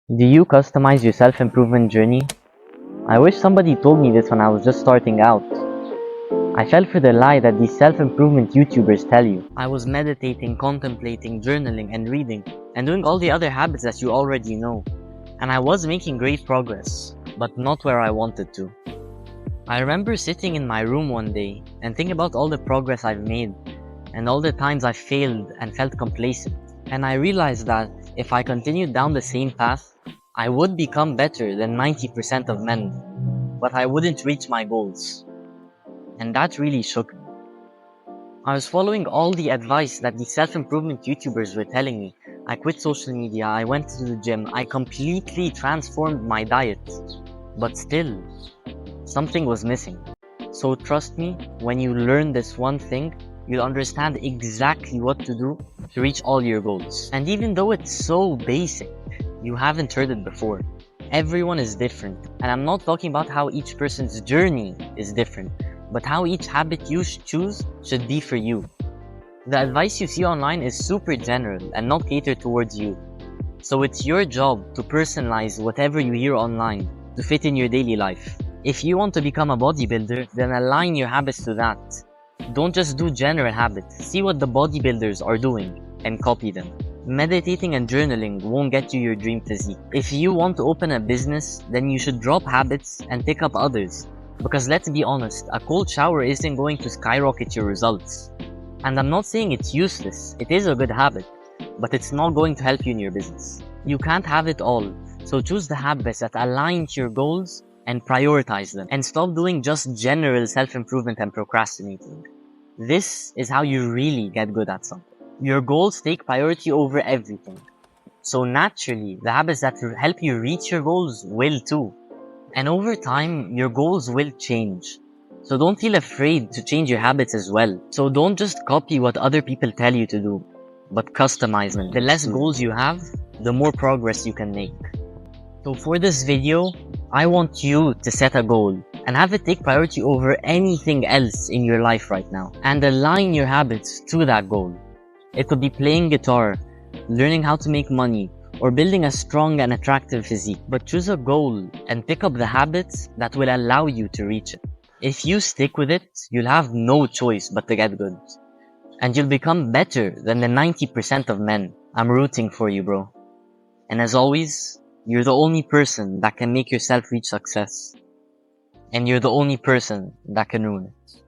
Do you customize your self-improvement journey? I wish somebody told me this when I was just starting out. I fell for the lie that these self-improvement YouTubers tell you. I was meditating, contemplating, journaling, and reading, and doing all the other habits that you already know. And I was making great progress, but not where I wanted to. I remember sitting in my room one day and thinking about all the progress I've made, and all the times I failed and felt complacent. And I realized that if I continued down the same path, I would become better than 90% of men, but I wouldn't reach my goals. And that really shook me. I was following all the advice that the self-improvement YouTubers were telling me. I quit social media, I went to the gym, I completely transformed my diet. But still, something was missing. So trust me, when you learn this one thing, you'll understand exactly what to do to reach all your goals. And even though it's so basic, you haven't heard it before. Everyone is different, and I'm not talking about how each person's journey is different, but how each habit you choose should be for you. The advice you see online is super general and not catered towards you. So it's your job to personalize whatever you hear online to fit in your daily life. If you want to become a bodybuilder, then align your habits to that. Don't just do general habits. See what the bodybuilders are doing and copy them. Meditating and journaling won't get you your dream physique. If you want to open a business, then you should drop habits and pick up others. Because let's be honest, a cold shower isn't going to skyrocket your results. And I'm not saying it's useless, it is a good habit, but it's not going to help you in your business. You can't have it all, so choose the habits that align to your goals and prioritize them. And stop doing just general self-improvement and procrastinating. This is how you really get good at something. Your goals take priority over everything. So naturally, the habits that help you reach your goals will too. And over time, your goals will change. So don't feel afraid to change your habits as well. So don't just copy what other people tell you to do, but customize them. The less goals you have, the more progress you can make. So for this video, I want you to set a goal and have it take priority over anything else in your life right now. And align your habits to that goal. It could be playing guitar, learning how to make money, or building a strong and attractive physique. But choose a goal and pick up the habits that will allow you to reach it. If you stick with it, you'll have no choice but to get good. And you'll become better than the 90% of men. I'm rooting for you, bro. And as always, you're the only person that can make yourself reach success. And you're the only person that can ruin it.